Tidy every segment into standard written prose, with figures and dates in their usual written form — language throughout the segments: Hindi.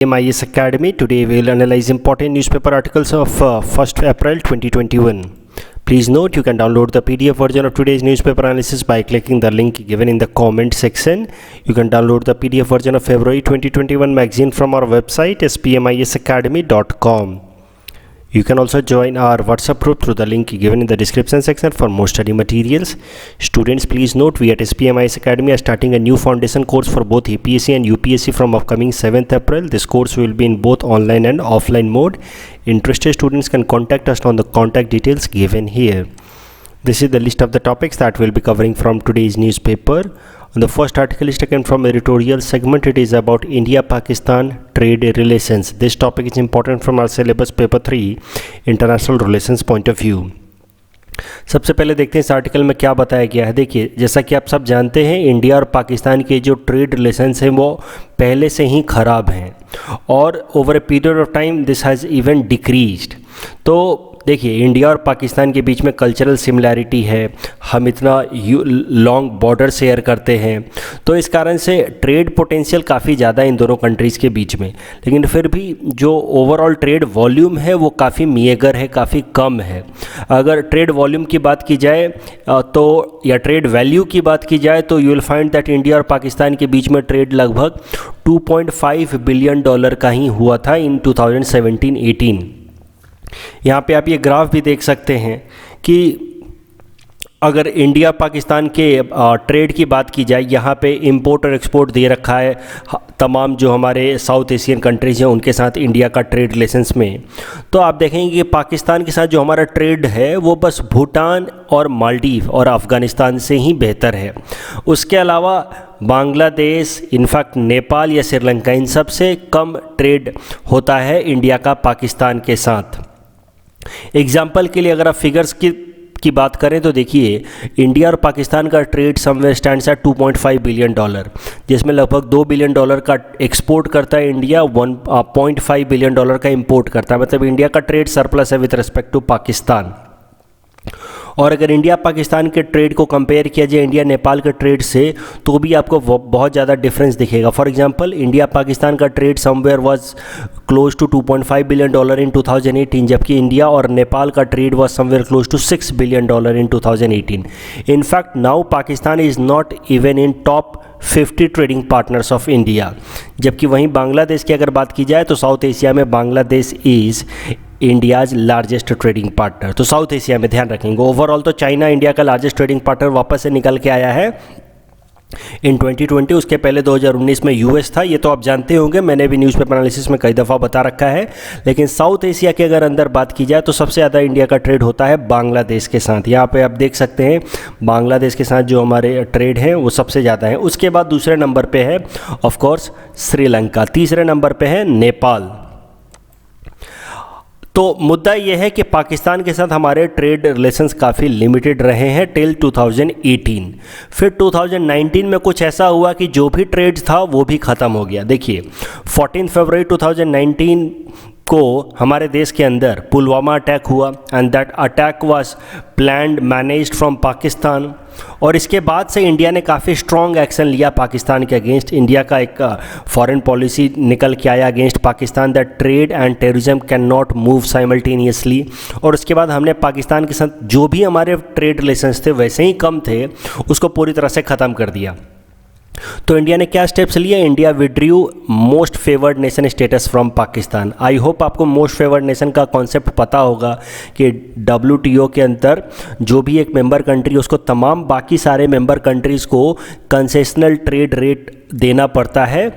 MIS Academy. Today we will analyze important newspaper articles of 1st April 2021. Please note you can download the PDF version of today's newspaper analysis by clicking the link given in the comment section. You can download the PDF version of February 2021 magazine from our website spmisacademy.com. You can also join our WhatsApp group through the link given in the description section for more study materials. Students, please note we at SPMIS Academy are starting a new foundation course for both APSC and UPSC from upcoming 7th April. This course will be in both online and offline mode. Interested students can contact us on the contact details given here. This is the list of the topics that we'll be covering from today's newspaper. The first article is taken from editorial segment. It is about India-Pakistan trade relations. This topic is important from our syllabus paper 3 international relations point of view. सबसे पहले देखते हैं इस आर्टिकल में क्या बताया गया है. देखिए, जैसा कि आप सब जानते हैं, इंडिया और पाकिस्तान के जो ट्रेड रिलेशंस हैं वो पहले से ही ख़राब हैं और over a period of time this has even decreased. तो देखिए, इंडिया और पाकिस्तान के बीच में कल्चरल सिमिलैरिटी है, हम इतना लॉन्ग बॉर्डर शेयर करते हैं, तो इस कारण से ट्रेड पोटेंशियल काफ़ी ज़्यादा है इन दोनों कंट्रीज़ के बीच में. लेकिन फिर भी जो ओवरऑल ट्रेड वॉल्यूम है वो काफ़ी मीगर है, काफ़ी कम है. अगर ट्रेड वॉल्यूम की बात की जाए तो या ट्रेड वैल्यू की बात की जाए तो you will find that India और पाकिस्तान के बीच में ट्रेड लगभग $2.5 बिलियन का ही हुआ था इन 2017-18. यहाँ पे आप ये ग्राफ भी देख सकते हैं कि अगर इंडिया पाकिस्तान के ट्रेड की बात की जाए, यहाँ पे इंपोर्ट और एक्सपोर्ट दे रखा है तमाम जो हमारे साउथ एशियन कंट्रीज़ हैं उनके साथ इंडिया का ट्रेड रिलेशंस में. तो आप देखेंगे कि पाकिस्तान के साथ जो हमारा ट्रेड है वो बस भूटान और मालदीव और अफ़गानिस्तान से ही बेहतर है. उसके अलावा बांग्लादेश, इनफैक्ट नेपाल या श्रीलंका, इन सब से कम ट्रेड होता है इंडिया का पाकिस्तान के साथ. एग्जाम्पल के लिए अगर आप फिगर्स की बात करें तो देखिए, इंडिया और पाकिस्तान का trade somewhere stands eight $2.5 billion, जिसमें लगभग $2 बिलियन का एक्सपोर्ट करता है इंडिया, $1.5 बिलियन का इंपोर्ट करता है. मतलब इंडिया का ट्रेड सरप्लस है विद रिस्पेक्ट टू पाकिस्तान. और अगर इंडिया पाकिस्तान के ट्रेड को कंपेयर किया जाए इंडिया नेपाल के ट्रेड से तो भी आपको बहुत ज़्यादा डिफरेंस दिखेगा. फॉर एग्जांपल, इंडिया पाकिस्तान का trade somewhere was close to $2.5 billion in 2018, जबकि इंडिया और नेपाल का trade was somewhere close to $6 billion in 2018. In fact now Pakistan is not even in top 50 trading partners of India. जबकि वहीं बांग्लादेश की अगर बात की जाए तो साउथ एशिया में Bangladesh is India's largest trading partner. तो साउथ एशिया में ध्यान रखेंगे. ओवरऑल तो चाइना इंडिया का लार्जेस्ट ट्रेडिंग पार्टनर वापस से निकल के आया है इन 2020. उसके पहले 2019 में यूएस था. ये तो आप जानते होंगे, मैंने भी न्यूज़पेपर एनालिसिस में कई दफ़ा बता रखा है. लेकिन साउथ एशिया के अगर अंदर बात की जाए तो सबसे ज़्यादा इंडिया का ट्रेड होता है बांग्लादेश के साथ. यहाँ पे आप देख सकते हैं बांग्लादेश के साथ जो हमारे ट्रेड हैं वो सबसे ज़्यादा है. उसके बाद दूसरे नंबर पर है ऑफकोर्स श्रीलंका, तीसरे नंबर पर है नेपाल. तो मुद्दा यह है कि पाकिस्तान के साथ हमारे ट्रेड रिलेशंस काफ़ी लिमिटेड रहे हैं टिल 2018. फिर 2019 में कुछ ऐसा हुआ कि जो भी ट्रेड था वो भी ख़त्म हो गया. देखिए, 14 फरवरी 2019 को हमारे देश के अंदर पुलवामा अटैक हुआ and that attack was planned managed from Pakistan. और इसके बाद से इंडिया ने काफ़ी स्ट्रॉन्ग एक्शन लिया पाकिस्तान के अगेंस्ट. इंडिया का एक फॉरेन पॉलिसी निकल के आया against Pakistan that trade and terrorism can not move simultaneously. और उसके बाद हमने पाकिस्तान के साथ जो भी हमारे ट्रेड रिलेशंस थे वैसे ही कम थे उसको पूरी तरह से ख़त्म कर दिया. तो इंडिया ने क्या स्टेप्स लिए? India withdrew most favoured nation status from Pakistan. I hope आपको मोस्ट फेवर्ड नेशन का कॉन्सेप्ट पता होगा कि WTO के अंदर जो भी एक मेंबर कंट्री उसको तमाम बाकी सारे मेंबर कंट्रीज़ को कंसेशनल ट्रेड रेट देना पड़ता है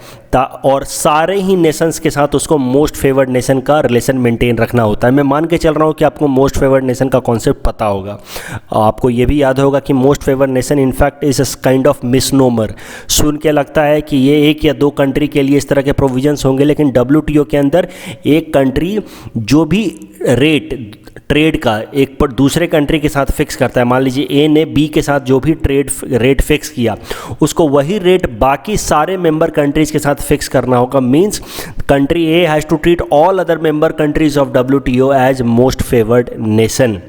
और सारे ही नेशंस के साथ उसको मोस्ट फेवर्ड नेशन का रिलेशन मेंटेन रखना होता है. मैं मान के चल रहा हूँ कि आपको मोस्ट फेवर्ड नेशन का कॉन्सेप्ट पता होगा. आपको ये भी याद होगा कि most favoured nation in fact is a kind of misnomer. सुन के लगता है कि ये एक या दो कंट्री के लिए इस तरह के प्रोविजंस होंगे, लेकिन WTO के अंदर एक कंट्री जो भी रेट ट्रेड का एक पर दूसरे कंट्री के साथ फिक्स करता है, मान लीजिए ए ने बी के साथ जो भी ट्रेड रेट फिक्स किया उसको वही रेट बाकी सारे मेंबर कंट्रीज़ के साथ फिक्स करना होगा. Means country A has to treat all other member countries of WTO as most favoured nation.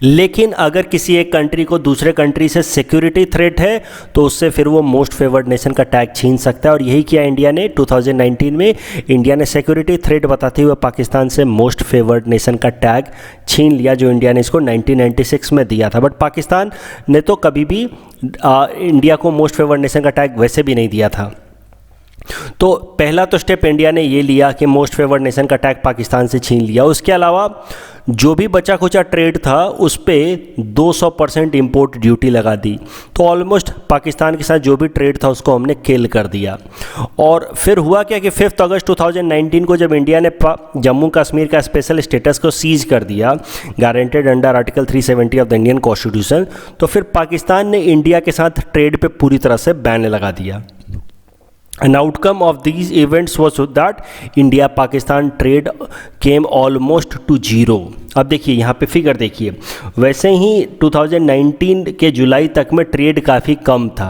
लेकिन अगर किसी एक कंट्री को दूसरे कंट्री से सिक्योरिटी थ्रेट है तो उससे फिर वो मोस्ट फेवर्ड नेशन का टैग छीन सकता है, और यही किया इंडिया ने 2019 में। इंडिया ने सिक्योरिटी थ्रेट बताते हुए पाकिस्तान से मोस्ट फेवर्ड नेशन का टैग छीन लिया, जो इंडिया ने इसको 1996 में दिया था। बट पाकिस्तान ने तो कभी भी इंडिया को मोस्ट फेवर्ड नेशन का टैग वैसे भी नहीं दिया था। तो पहला तो स्टेप इंडिया ने ये लिया कि मोस्ट फेवर्ड नेशन का टैग पाकिस्तान से छीन लिया। उसके अलावा जो भी बचा खुचा ट्रेड था उस पर 200% इम्पोर्ट ड्यूटी लगा दी। तो ऑलमोस्ट पाकिस्तान के साथ जो भी ट्रेड था उसको हमने किल कर दिया। और फिर हुआ क्या कि 5 अगस्त 2019 को जब इंडिया ने जम्मू कश्मीर का स्पेशल स्टेटस को सीज कर दिया, guaranteed under article 370 of the Indian constitution, तो फिर पाकिस्तान ने इंडिया के साथ ट्रेड पे पूरी तरह से बैन लगा दिया। An outcome of these events was that India-Pakistan trade came almost to zero। अब देखिए यहाँ पे फिगर देखिए, वैसे ही 2019 के जुलाई तक में ट्रेड काफ़ी कम था,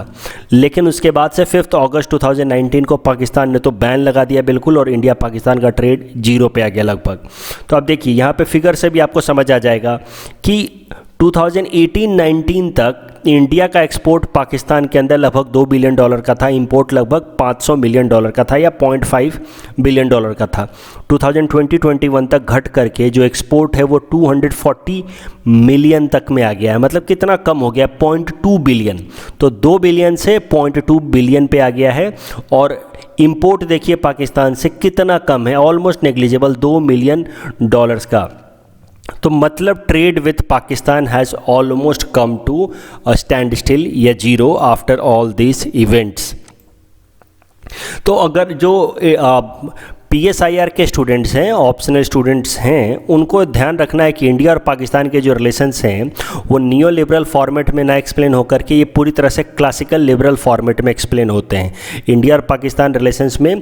लेकिन उसके बाद से 5 अगस्त 2019 को पाकिस्तान ने तो बैन लगा दिया बिल्कुल, और इंडिया पाकिस्तान का ट्रेड जीरो पे आ गया लगभग। तो अब देखिए यहाँ पे फिगर से भी आपको समझ आ जाएगा कि 2018-19 तक इंडिया का एक्सपोर्ट पाकिस्तान के अंदर लगभग $2 बिलियन का था, इंपोर्ट लगभग $500 मिलियन का था या $0.5 बिलियन का था। 2020-21 तक घट करके जो एक्सपोर्ट है वो 240 मिलियन तक में आ गया है। मतलब कितना कम हो गया, 0.2 बिलियन। तो 2 बिलियन से 0.2 बिलियन पे आ गया है। और इंपोर्ट देखिए पाकिस्तान से कितना कम है, ऑलमोस्ट नेग्लिजिबल, $2 मिलियन का। तो मतलब trade with Pakistan has almost come to a standstill या zero after all this events. तो अगर जो PSIR के स्टूडेंट्स हैं, ऑप्शनल स्टूडेंट्स हैं, उनको ध्यान रखना है कि इंडिया और पाकिस्तान के जो रिलेशंस हैं वो नियो लिबरल फॉर्मेट में ना एक्सप्लेन होकर के ये पूरी तरह से क्लासिकल लिबरल फॉर्मेट में एक्सप्लेन होते हैं। इंडिया और पाकिस्तान रिलेशंस में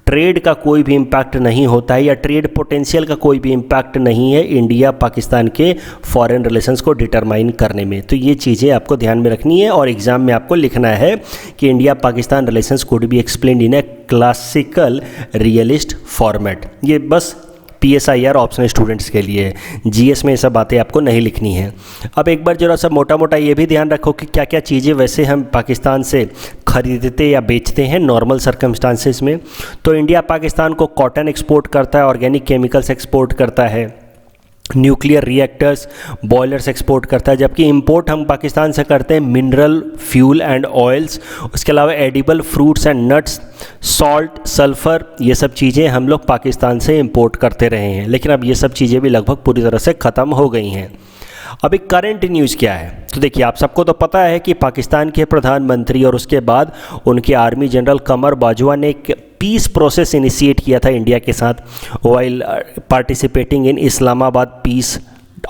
ट्रेड का कोई भी इम्पैक्ट नहीं होता है, या ट्रेड पोटेंशियल का कोई भी इम्पैक्ट नहीं है इंडिया पाकिस्तान के फॉरेन रिलेशंस को डिटरमाइन करने में। तो ये चीज़ें आपको ध्यान में रखनी है, और एग्जाम में आपको लिखना है कि India Pakistan relations could be explained in A classical realist format. ये बस PSIR ऑप्शनल स्टूडेंट्स के लिए, GS में ये सब बातें आपको नहीं लिखनी है। अब एक बार जरा सा मोटा मोटा ये भी ध्यान रखो कि क्या क्या चीज़ें वैसे हम पाकिस्तान से खरीदते या बेचते हैं नॉर्मल सर्कमस्टांसेस में। तो इंडिया पाकिस्तान को कॉटन एक्सपोर्ट करता है, ऑर्गेनिक केमिकल्स एक्सपोर्ट करता है, न्यूक्लियर रिएक्टर्स, बॉयलर्स एक्सपोर्ट करता है, जबकि इंपोर्ट हम पाकिस्तान से करते हैं मिनरल फ्यूल एंड ऑयल्स। उसके अलावा edible fruits and nuts, salt, sulphur, ये सब चीज़ें हम लोग पाकिस्तान से इंपोर्ट करते रहे हैं। लेकिन अब ये सब चीज़ें भी लगभग पूरी तरह से ख़त्म हो गई हैं। अभी करंट न्यूज़ क्या है, तो देखिए आप सबको तो पता है कि पाकिस्तान के प्रधानमंत्री और उसके बाद उनके आर्मी जनरल कमर बाजवा ने एक पीस प्रोसेस इनिशिएट किया था इंडिया के साथ, while participating in Islamabad peace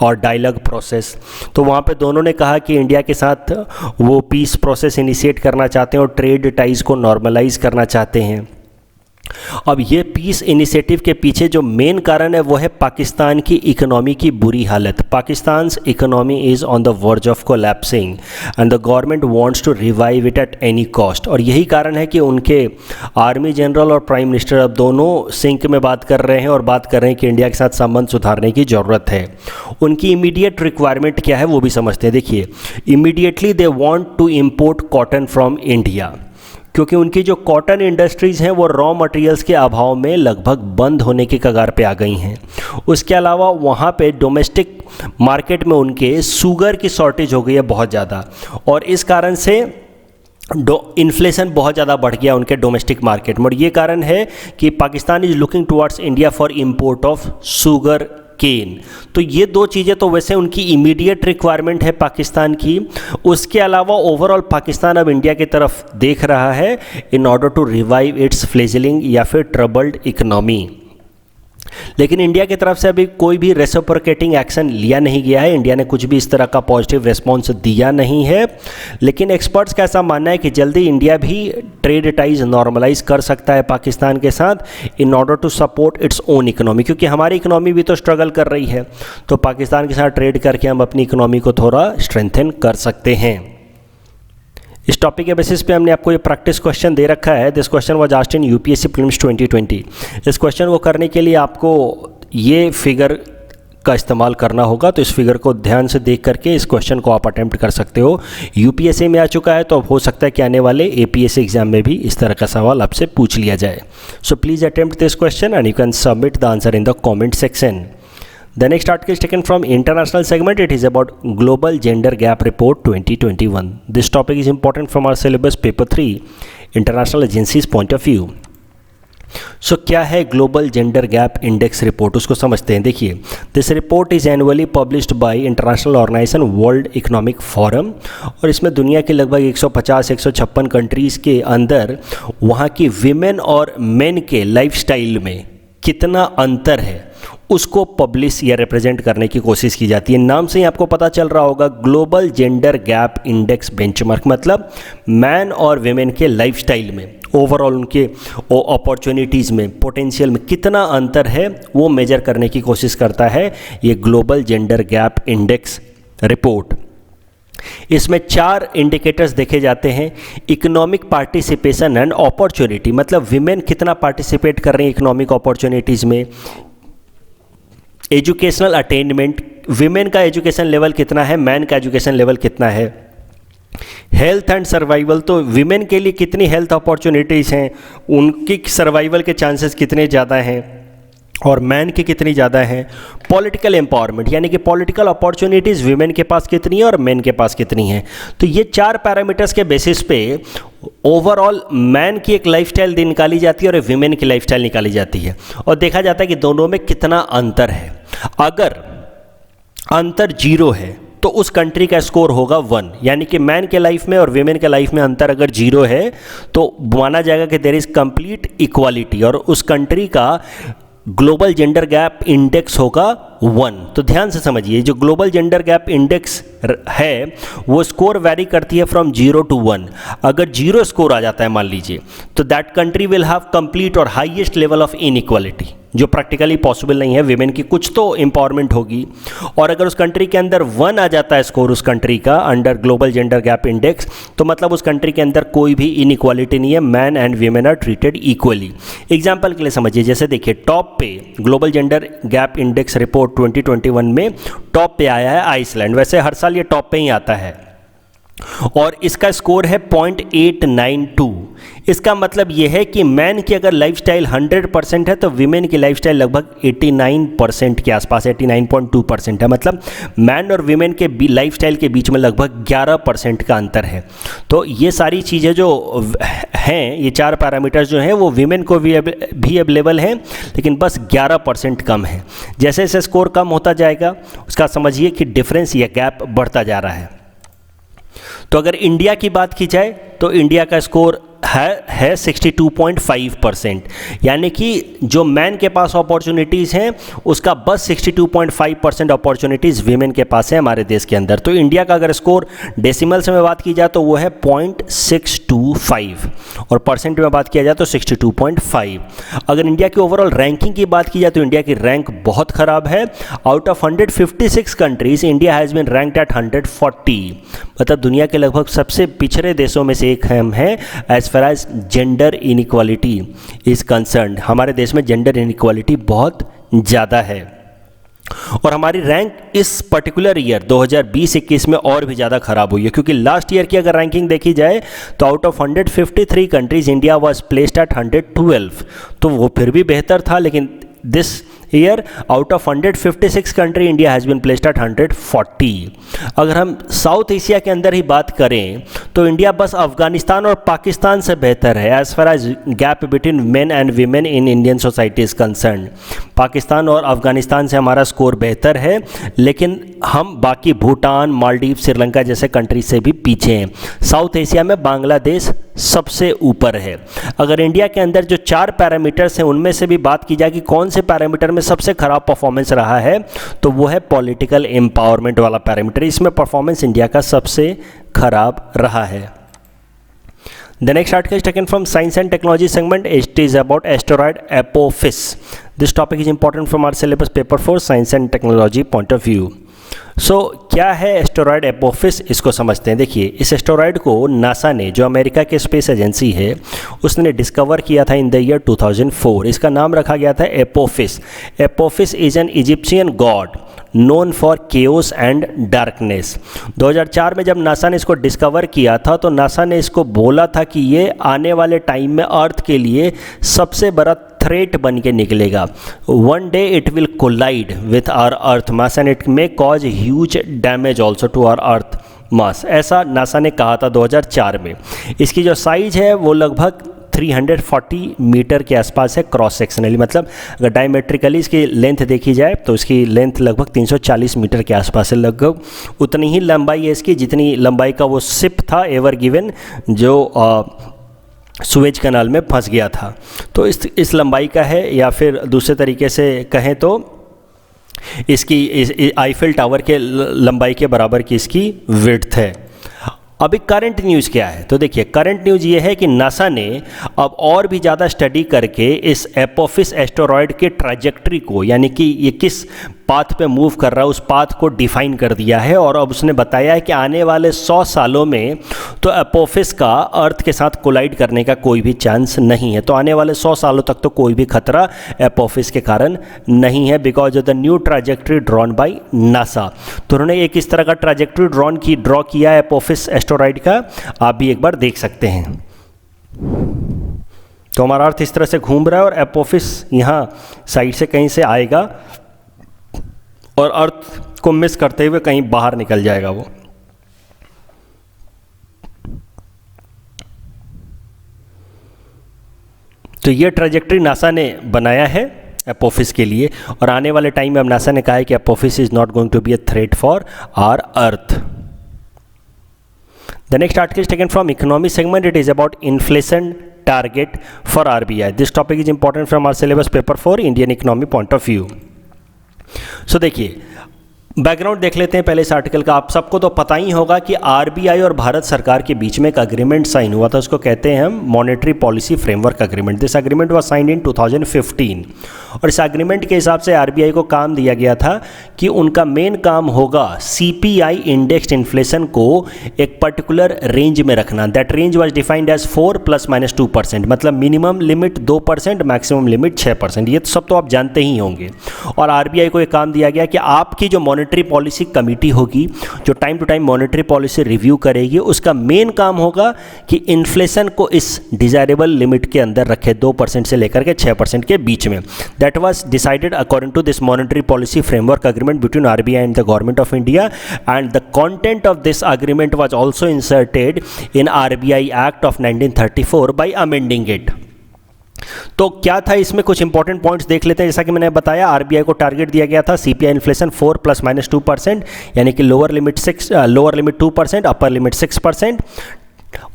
और डायलॉग प्रोसेस। तो वहाँ पे दोनों ने कहा कि इंडिया के साथ वो पीस प्रोसेस इनिशिएट करना चाहते हैं और ट्रेड टाइज को नॉर्मलाइज करना चाहते हैं। अब ये पीस इनिशिएटिव के पीछे जो मेन कारण है वो है पाकिस्तान की इकोनॉमी की बुरी हालत। Pakistan's economy is on the verge of collapsing and the government wants to revive it at any cost. और यही कारण है कि उनके आर्मी जनरल और प्राइम मिनिस्टर अब दोनों सिंक में बात कर रहे हैं और बात कर रहे हैं कि इंडिया के साथ संबंध सुधारने की ज़रूरत है। उनकी इमीडिएट रिक्वायरमेंट क्या है वो भी समझते हैं। देखिए, immediately they want to import cotton from India, क्योंकि उनकी जो कॉटन इंडस्ट्रीज़ हैं वो रॉ मटेरियल्स के अभाव में लगभग बंद होने की कगार पे आ गई हैं। उसके अलावा वहाँ पे डोमेस्टिक मार्केट में उनके शुगर की शॉर्टेज हो गई है बहुत ज़्यादा, और इस कारण से इन्फ्लेशन बहुत ज़्यादा बढ़ गया उनके डोमेस्टिक मार्केट में। और ये कारण है कि Pakistan is looking towards India for import of sugar cane. तो ये दो चीज़ें तो वैसे उनकी इमीडिएट रिक्वायरमेंट है पाकिस्तान की। उसके अलावा ओवरऑल पाकिस्तान अब इंडिया की तरफ देख रहा है in order to revive its fledgling या फिर ट्रबल्ड इकोनॉमी। लेकिन इंडिया की तरफ से अभी कोई भी रेसिप्रोकेटिंग एक्शन लिया नहीं गया है। इंडिया ने कुछ भी इस तरह का पॉजिटिव रिस्पॉन्स दिया नहीं है। लेकिन एक्सपर्ट्स का ऐसा मानना है कि जल्दी इंडिया भी ट्रेड टाइज नॉर्मलाइज कर सकता है पाकिस्तान के साथ in order to support its own economy, क्योंकि हमारी इकोनॉमी भी तो स्ट्रगल कर रही है। तो पाकिस्तान के साथ ट्रेड करके हम अपनी इकोनॉमी को थोड़ा स्ट्रेंथन कर सकते हैं। इस टॉपिक के बेसिस पे हमने आपको ये प्रैक्टिस क्वेश्चन दे रखा है। This question was asked in UPSC prelims 2020। इस क्वेश्चन को करने के लिए आपको ये फिगर का इस्तेमाल करना होगा। तो इस फिगर को ध्यान से देख करके इस क्वेश्चन को आप अटेम्प्ट कर सकते हो। यूपीएससी में आ चुका है तो हो सकता है कि आने वाले एपीएससी एग्जाम में भी इस तरह का सवाल आपसे पूछ लिया जाए। So please attempt this question and you can submit the answer in the comment section. The next article is taken from international segment. It is about Global Gender Gap Report 2021. This topic is important from our syllabus paper 3, International Agency's point of view. So क्या है global gender gap index report, उसको समझते हैं। देखिए, this report is annually published by international organisation world economic forum, और इसमें दुनिया के लगभग 150-156 कंट्रीज़ के अंदर वहाँ की विमेन और मेन के लाइफस्टाइल में कितना अंतर है उसको पब्लिश या रिप्रेजेंट करने की कोशिश की जाती है। नाम से ही आपको पता चल रहा होगा, global gender gap index benchmark, मतलब मैन और विमेन के लाइफस्टाइल में, ओवरऑल उनके अपॉर्चुनिटीज़ में, पोटेंशियल में कितना अंतर है वो मेजर करने की कोशिश करता है ये global gender gap index report. इसमें 4 इंडिकेटर्स देखे जाते हैं। इकोनॉमिक पार्टिसिपेशन एंड अपॉर्चुनिटी, मतलब विमेन कितना पार्टिसिपेट कर रही हैं इकोनॉमिक अपॉर्चुनिटीज़ में। एजुकेशनल अटेनमेंट, विमेन का एजुकेशन लेवल कितना है, मैन का एजुकेशन लेवल कितना है। हेल्थ एंड सर्वाइवल, तो विमेन के लिए कितनी हेल्थ अपॉर्चुनिटीज़ हैं, उनकी सर्वाइवल के चांसेस कितने ज़्यादा हैं और मैन की कितनी ज़्यादा है। पॉलिटिकल एम्पावरमेंट, यानी कि पॉलिटिकल अपॉर्चुनिटीज़ विमेन के पास कितनी है और मैन के पास कितनी है। तो ये 4 पैरामीटर्स के बेसिस पे ओवरऑल मैन की एक लाइफस्टाइल निकाली जाती है और विमेन की लाइफस्टाइल निकाली जाती है, और देखा जाता है कि दोनों में कितना अंतर है। अगर अंतर 0 है तो उस कंट्री का स्कोर होगा 1, यानी कि मैन के लाइफ में और विमेन के लाइफ में अंतर अगर 0 है तो माना जाएगा कि देयर इज़ कंप्लीट इक्वालिटी, और उस कंट्री का ग्लोबल जेंडर गैप इंडेक्स होगा 1। तो ध्यान से समझिए, जो ग्लोबल जेंडर गैप इंडेक्स है वो स्कोर वैरी करती है फ्रॉम 0 to 1। अगर 0 स्कोर आ जाता है मान लीजिए, तो that country will have complete और हाईएस्ट लेवल ऑफ इनइक्वालिटी, जो प्रैक्टिकली पॉसिबल नहीं है। विमेन की कुछ तो एम्पावरमेंट होगी। और अगर उस कंट्री के अंदर 1 आ जाता है स्कोर उस कंट्री का under global gender gap index, तो मतलब उस कंट्री के अंदर कोई भी इनइक्वालिटी नहीं है, man and women are treated equally. Example के लिए समझिए, जैसे देखिए टॉप पे global gender gap index report 2021 में टॉप पे आया है आइसलैंड। वैसे हर साल ये टॉप पे ही आता है और इसका स्कोर है 0.892। इसका मतलब यह है कि मैन की अगर लाइफस्टाइल 100% है तो विमेन की लाइफस्टाइल लगभग 89% के आसपास, 89.2% है। मतलब मैन और विमेन के लाइफस्टाइल के बीच में लगभग 11% का अंतर है। तो ये सारी चीज़ें जो हैं, ये 4 पैरामीटर्स जो हैं वो विमेन को भी अवेलेबल हैं, लेकिन बस 11% कम है। जैसे जैसे स्कोर कम होता जाएगा उसका समझिए कि डिफरेंस या गैप बढ़ता जा रहा है। तो अगर इंडिया की बात की जाए तो इंडिया का स्कोर है 62.5%, यानी कि जो मैन के पास अपॉर्चुनिटीज़ हैं उसका बस 62.5% अपॉर्चुनिटीज़ वीमेन के पास है हमारे देश के अंदर। तो इंडिया का अगर स्कोर डेसिमल्स में बात की जाए तो वो है 0.625 और परसेंट में बात किया जाए तो 62.5। अगर इंडिया की ओवरऑल रैंकिंग की बात की जाए तो इंडिया की रैंक बहुत ख़राब है। Out of 156 countries India has been ranked at 140, मतलब दुनिया के लगभग सबसे पिछड़े देशों में से एक हम हैं as far as gender inequality is concerned. हमारे देश में जेंडर इनइक्वालिटी बहुत ज़्यादा है और हमारी रैंक इस पर्टिकुलर ईयर 2020-21 में और भी ज़्यादा ख़राब हुई है, क्योंकि लास्ट ईयर की अगर रैंकिंग देखी जाए तो out of 153 countries India was placed at 112, तो वो फिर भी बेहतर था। लेकिन this year out of 156 country India has been placed at 140। अगर हम साउथ एशिया के अंदर ही बात करें तो इंडिया बस अफगानिस्तान और पाकिस्तान से बेहतर है as far as gap between men and women in Indian society is concern. Pakistan और अफगानिस्तान से हमारा स्कोर बेहतर है, लेकिन हम बाकी भूटान, मालदीव, श्रीलंका जैसे कंट्री से भी पीछे हैं। साउथ एशिया में बांग्लादेश सबसे ऊपर है। अगर इंडिया के अंदर जो 4 पैरामीटर्स हैं उनमें से भी बात की जाए कि कौन से पैरामीटर में सबसे खराब परफॉर्मेंस रहा है, तो वो है पॉलिटिकल एम्पावरमेंट वाला पैरामीटर। इसमें परफॉर्मेंस इंडिया का सबसे खराब रहा है। The next article is taken from Science and Technology segment. It is about asteroid Apophis. This topic is important from our syllabus paper 4 Science and Technology point of view. क्या है एस्टेरॉयड एपोफिस, इसको समझते हैं। देखिए, इस एस्टेरॉयड को नासा ने, जो अमेरिका की स्पेस एजेंसी है, उसने डिस्कवर किया था इन द ईयर 2004। इसका नाम रखा गया था Apophis. Apophis is an Egyptian God known for chaos and darkness. 2004 में जब नासा ने इसको डिस्कवर किया था तो नासा ने इसको बोला था कि ये आने वाले टाइम में अर्थ के लिए सबसे बड़ा थ्रेट बन के निकलेगा। One day it will collide with our earth mass and it may cause huge damage also to our earth mass, ऐसा नासा ने कहा था 2004 में। इसकी जो साइज है वो लगभग 340 मीटर के आसपास है क्रॉस सेक्शनली, मतलब अगर डायमेट्रिकली इसकी लेंथ देखी जाए तो इसकी लेंथ लगभग 340 मीटर के आसपास है। लगभग उतनी ही लंबाई है इसकी जितनी लंबाई का वो शिप था एवर गिवन जो सुएज कनाल में फंस गया था। तो इस लंबाई का है, या फिर दूसरे तरीके से कहें तो इसकी आईफिल टावर के लंबाई के बराबर की इसकी विड्थ है। अभी करंट न्यूज़ क्या है, तो देखिए करंट न्यूज़ ये है कि नासा ने अब और भी ज़्यादा स्टडी करके इस एपोफिस एस्टेरॉयड के ट्रैजेक्टरी को, यानी कि ये किस पाथ पे मूव कर रहा है उस पाथ को डिफाइन कर दिया है। और अब उसने बताया है कि आने वाले 100 सालों में तो एपोफिस का अर्थ के साथ कोलाइड करने का कोई भी चांस नहीं है। तो आने वाले 100 सालों तक तो कोई भी खतरा एपोफिस के कारण नहीं है, because of the new trajectory drawn by NASA. तो उन्होंने एक इस तरह का ट्रैजेक्टरी ड्रॉ किया है एपोफिस एस्टेरॉयड का, आप भी एक बार देख सकते हैं। तो हमारा अर्थ इस तरह से घूम रहा है और एपोफिस यहाँ साइड से कहीं से आएगा और अर्थ को मिस करते हुए कहीं बाहर निकल जाएगा वो। तो ये ट्रैजेक्टरी नासा ने बनाया है एपोफिस के लिए, और आने वाले टाइम में अब नासा ने कहा है कि Apophis is not going to be a threat for our earth. The next article is taken from economy segment. It is about inflation target for RBI. This topic is important from our syllabus paper for Indian economy point of view. So देखिए बैकग्राउंड देख लेते हैं पहले इस आर्टिकल का। आप सबको तो पता ही होगा कि आरबीआई और भारत सरकार के बीच में एक अग्रीमेंट साइन हुआ था, उसको कहते हैं हम monetary policy framework agreement. This agreement was signed in 2015 और इस अग्रीमेंट के हिसाब से आरबीआई को काम दिया गया था कि उनका मेन काम होगा सीपीआई इंडेक्स्ड इन्फ्लेशन को एक पर्टिकुलर रेंज में रखना। That range was defined as 4 ± 2%, मतलब मिनिमम लिमिट 2%, मैक्सिमम लिमिट 6%। ये सब तो आप जानते ही होंगे। और आरबीआई को एक काम दिया गया कि आपकी जो मॉनेटरी पॉलिसी कमेटी होगी जो time to time monetary policy review करेगी, उसका मेन काम होगा कि इन्फ्लेशन को इस डिजायरेबल लिमिट के अंदर रखे, 2% से लेकर के 6% के बीच में। That was decided according to this monetary policy framework agreement between RBI and the government of India, and the content of this agreement was also inserted in RBI act of 1934 by amending it. तो क्या था इसमें, कुछ इंपॉर्टेंट पॉइंट्स देख लेते हैं। जैसा कि मैंने बताया, आरबीआई को टारगेट दिया गया था सीपीआई इन्फ्लेशन 4 ± 2%, यानी कि लोअर लिमिट 2%, अपर लिमिट 6%।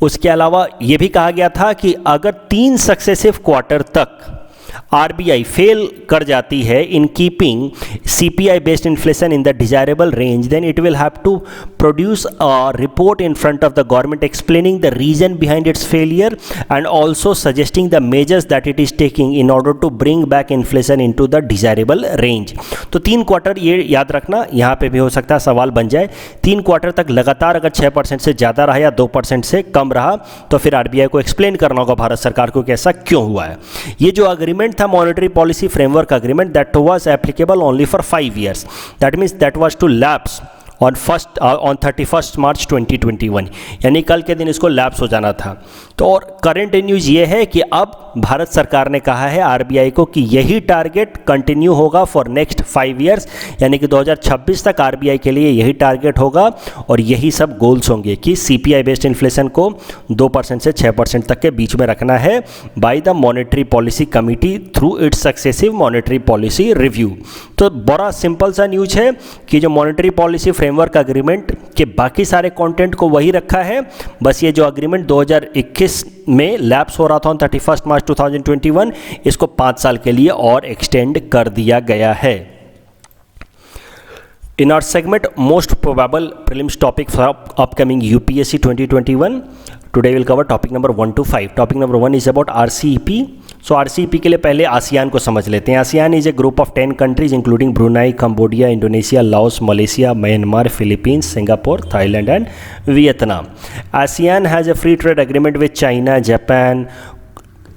उसके अलावा ये भी कहा गया था कि अगर 3 सक्सेसिव क्वार्टर तक आरबीआई फेल कर जाती है in keeping CPI based inflation in the desirable range, then it will have to produce a report in front of the government explaining the reason behind its failure and also suggesting the measures that it is taking in order to bring back inflation into the desirable range. तो 3 क्वार्टर, ये याद रखना, यहाँ पे भी हो सकता है सवाल बन जाए। 3 क्वार्टर तक लगातार अगर 6% से ज़्यादा रहा या 2% से कम रहा तो फिर आरबीआई को एक्सप्लेन करना होगा भारत सरकार को कि ऐसा क्यों हुआ है। ये जो अग्रीमेंट था monetary policy framework agreement, that was applicable only for 5 years. That means that was to lapse on 31st March 2021, यानी कल के दिन इसको लैप्स हो जाना था। तो और करंट न्यूज़ ये है कि अब भारत सरकार ने कहा है आरबीआई को कि यही टारगेट कंटिन्यू होगा फॉर नेक्स्ट 5 years, यानी कि 2026 तक आरबीआई के लिए यही टारगेट होगा और यही सब गोल्स होंगे कि सीपीआई बेस्ड इन्फ्लेशन को 2% से 6% तक के बीच में रखना है by the monetary policy committee through it's successive monetary policy review. तो बड़ा सिंपल सा न्यूज़ है कि जो मॉनेटरी पॉलिसी फ्रेमवर्क अग्रीमेंट के बाकी सारे कंटेंट को वही रखा है, बस ये जो अग्रीमेंट 2021 में लैप्स हो रहा था ऑन 31 मार्च 2021, इसको 5 साल के लिए और एक्सटेंड कर दिया गया है। In our segment, most probable prelims topic for upcoming UPSC 2021, today we'll cover topic number 1 to 5. Topic number 1 is about RCEP. So RCEP के लिए पहले आसियान को समझ लेते हैं। ASEAN is a group of 10 countries including Brunei, Cambodia, Indonesia, Laos, Malaysia, Myanmar, Philippines, Singapore, Thailand and Vietnam. ASEAN has a free trade agreement with China, Japan,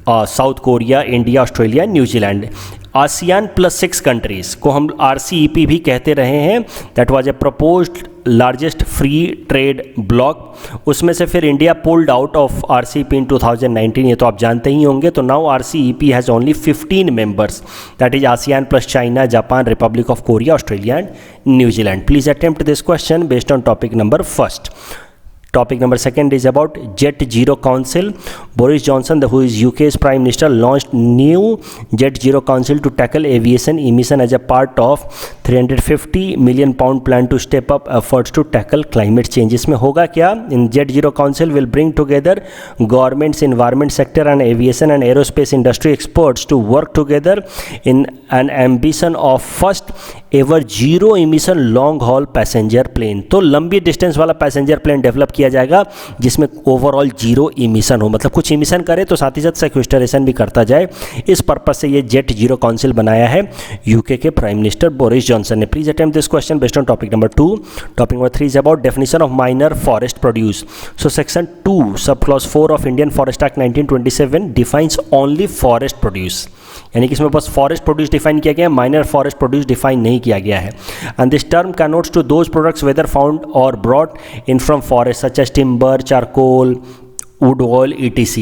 south Korea, India, Australia, New Zealand. ASEAN +6 countries को हम RCEP भी कहते रहे हैं। That was a proposed largest free trade block. उसमें से फिर India pulled out of RCEP इन 2019, ये तो आप जानते ही होंगे। तो now RCEP has only 15 members, that is ASEAN plus China, Japan, Republic of Korea, Australia and New Zealand. Please attempt this question based on topic number first. Topic number second is about Jet Zero Council. Boris Johnson, who is UK's Prime Minister, launched new Jet Zero Council to tackle aviation emission as a part of £350 million plan to step up efforts to tackle climate change. इसमें होगा क्या? In Jet Zero Council will bring together governments, environment sector and aviation and aerospace industry experts to work together in an ambition of first ever zero emission long haul passenger plane. तो लंबी डिस्टेंस वाला पैसेंजर प्लेन डेवलप किया जाएगा जिसमें ओवरऑल जीरो इमिशन हो, मतलब कुछ इमिशन करे तो साथ ही साथ सेक्वेस्टरेशन भी करता जाए। इस पर्पस से ये जेट जीरो काउंसिल बनाया है यूके के प्राइम मिनिस्टर बोरिस जॉनसन ने। Please attempt this question based on topic number 2. Topic number 3 is about definition of minor forest produce. So section 2 sub clause 4 of Indian forest act 1927 defines only forest produce, यानी कि इसमें बस फॉरेस्ट प्रोड्यूस डिफाइन किया गया है, माइनर फॉरेस्ट प्रोड्यूस डिफाइन नहीं किया गया है. And this term connotes to those products whether found or brought in from forest such as timber, charcoal, wood oil ETC.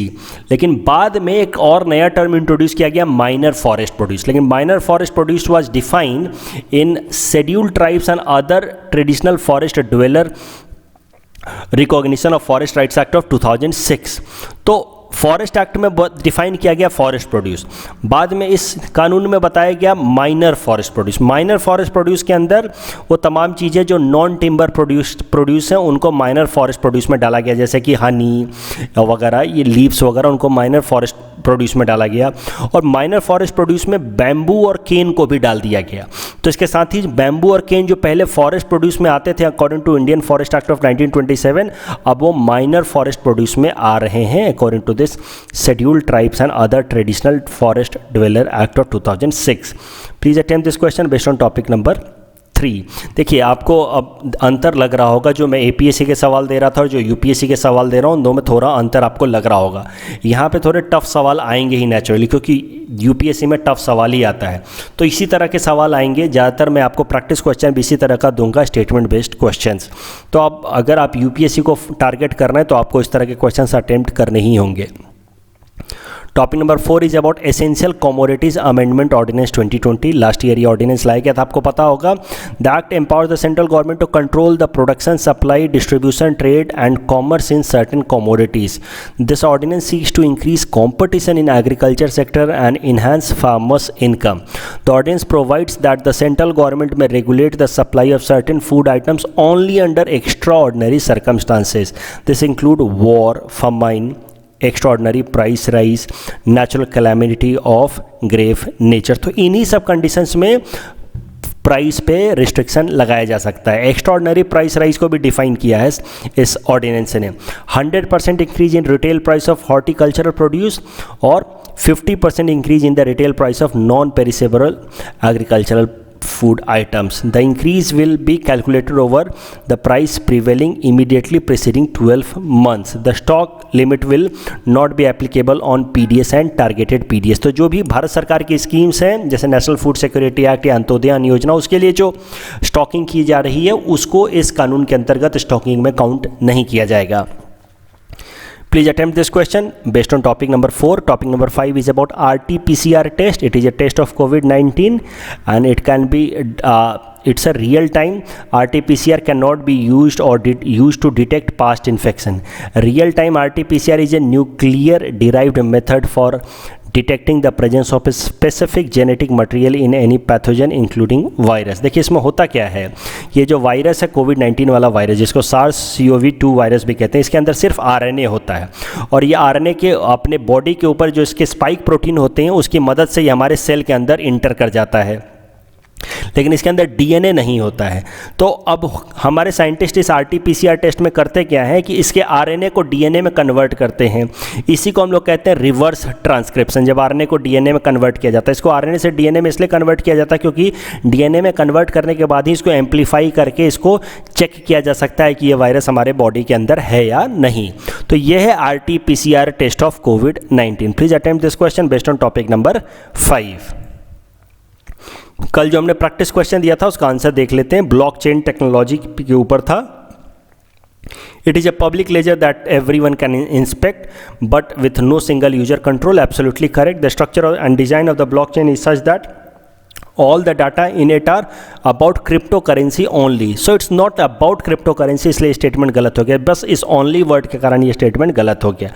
लेकिन बाद में एक और नया टर्म इंट्रोड्यूस किया गया, माइनर फॉरेस्ट प्रोड्यूस. लेकिन minor forest produce was defined in scheduled tribes and other traditional forest dweller recognition of forest rights act of 2006. तो फॉरेस्ट एक्ट में डिफाइन किया गया फॉरेस्ट प्रोड्यूस, बाद में इस कानून में बताया गया minor forest produce. Minor forest produce के अंदर वो तमाम चीज़ें जो नॉन टिम्बर प्रोड्यूस हैं उनको माइनर फॉरेस्ट प्रोड्यूस में डाला गया, जैसे कि हनी वगैरह, ये लीव्स वगैरह, उनको माइनर फॉरेस्ट प्रोड्यूस में डाला गया. और माइनर फॉरेस्ट प्रोड्यूस में बैम्बू और केन को भी डाल दिया गया. तो इसके साथ ही बैम्बू और केन जो पहले फॉरेस्ट प्रोड्यूस में आते थे according to Indian forest act of 1927, अब वो माइनर फॉरेस्ट प्रोड्यूस में आ रहे हैं according to this scheduled tribes and other traditional forest dweller act of 2006. Please attempt this question based on topic number 3. देखिए, आपको अब अंतर लग रहा होगा, जो मैं APSC के सवाल दे रहा था और जो UPSC के सवाल दे रहा हूँ, उन दो में थोड़ा अंतर आपको लग रहा होगा. यहाँ पे थोड़े टफ सवाल आएंगे ही नेचुरली, क्योंकि UPSC में टफ सवाल ही आता है. तो इसी तरह के सवाल आएंगे. ज़्यादातर मैं आपको प्रैक्टिस क्वेश्चन भी इसी तरह का दूंगा, स्टेटमेंट बेस्ड क्वेश्चंस. तो अब अगर आप UPSC को टारगेट करना है तो आपको इस तरह के क्वेश्चन अटेम्प्ट करने ही होंगे. Topic number 4 is about essential commodities amendment ordinance 2020. Last year ये ऑर्डिनेंस लाया गया था, आपको पता होगा. The act empowers the central government to control the production, supply, distribution, trade and commerce in certain commodities. This ordinance seeks to increase competition in agriculture sector and enhance farmers income. The ordinance provides that the central government may regulate the supply of certain food items only under extra ordinary circumstances. This include war, famine, extraordinary price rise, natural calamity of grave nature. तो इन्हीं सब कंडीशंस में प्राइस पे रिस्ट्रिक्शन लगाया जा सकता है. एक्स्ट्राऑर्डिनरी प्राइस राइज को भी डिफाइन किया है इस ऑर्डिनेंस ने. 100% increase in retail price of horticultural produce और 50% increase in the retail price of non perishable agricultural food items. The increase will be calculated over the price prevailing immediately preceding 12 months. The stock limit will not be applicable on PDS and targeted PDS. तो जो भी भारत सरकार की स्कीम्स हैं जैसे नेशनल फूड सिक्योरिटी एक्ट या अंत्योदय अन्न योजना, उसके लिए जो स्टॉकिंग की जा रही है उसको इस कानून के अंतर्गत स्टॉकिंग में काउंट नहीं किया जाएगा. Please attempt this question based on topic number 4. Topic number 5 is about RT-PCR test. It is a test of COVID-19 and it can be it's a real time. RT-PCR cannot be used or used to detect past infection. Real time RT-PCR is a nuclear derived method for detecting the presence of a specific genetic material in any pathogen including virus. देखिए, इसमें होता क्या है, ये जो वायरस है कोविड-19 वाला वायरस जिसको SARS-CoV-2 वायरस भी कहते हैं, इसके अंदर सिर्फ RNA होता है और ये RNA के अपने बॉडी के ऊपर जो इसके स्पाइक प्रोटीन होते हैं उसकी मदद से ये हमारे सेल के अंदर इंटर कर जाता है. लेकिन इसके अंदर डीएनए नहीं होता है। तो अब हमारे साइंटिस्ट इस आरटी-पीसीआर टेस्ट में करते क्या है कि इसके आरएनए को डीएनए में कन्वर्ट करते हैं। इसी को हम लोग कहते हैं रिवर्स ट्रांसक्रिप्शन, जब आरएनए को डीएनए में कन्वर्ट किया जाता है। इसको आरएनए से डीएनए में इसलिए कन्वर्ट किया जाता है क्योंकि डीएनए में कन्वर्ट करने के बाद ही इसको एम्पलीफाई करके इसको चेक किया जा सकता है कि ये वायरस हमारे बॉडी के अंदर है या नहीं। तो ये है आरटी-पीसीआर टेस्ट ऑफ कोविड-19। Please attempt this question based on topic number 5। कल जो हमने प्रैक्टिस क्वेश्चन दिया था उसका आंसर देख लेते हैं। ब्लॉकचेन टेक्नोलॉजी के ऊपर था। It is a public ledger that everyone can inspect, but with no single user control. Absolutely correct. The structure and design of the blockchain is such that all the data in it are about cryptocurrency only. So it's not about cryptocurrency, इसलिए स्टेटमेंट गलत हो गया। बस इस only वर्ड के कारण ये स्टेटमेंट गलत हो गया।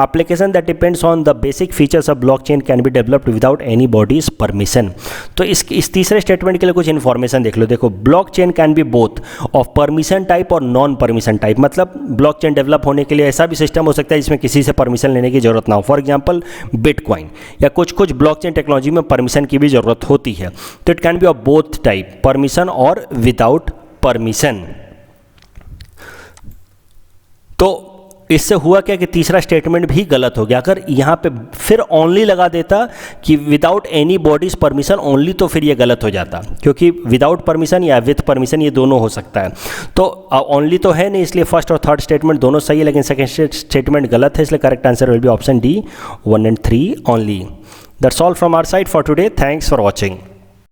Application that depends on the basic features of blockchain can be developed without any bodies permission. तो इस तीसरे स्टेटमेंट के लिए कुछ इन्फॉर्मेशन देख लो। देखो, blockchain can be both of permission type और नॉन परमिशन टाइप। मतलब ब्लॉकचेन डेवलप होने के लिए ऐसा भी सिस्टम हो सकता है जिसमें किसी से परमिशन लेने की जरूरत ना हो। फॉर एग्जाम्पल बिटकॉइन या कुछ ब्लॉकचेन टेक्नोलॉजी में परमिशन की भी जरूरत होती है। तो it can be of both type, permission और विदाउट परमिशन। तो इससे हुआ क्या कि तीसरा स्टेटमेंट भी गलत हो गया। अगर यहां पे फिर ओनली लगा देता कि without any bodies permission only, तो फिर ये गलत हो जाता, क्योंकि विदाउट परमिशन या विथ परमिशन ये दोनों हो सकता है। तो ओनली तो है नहीं, इसलिए फर्स्ट और थर्ड स्टेटमेंट दोनों सही है, लेकिन सेकंड स्टेटमेंट गलत है। इसलिए correct answer will be option D, 1 and 3 only. That's all from our side for today. Thanks for watching.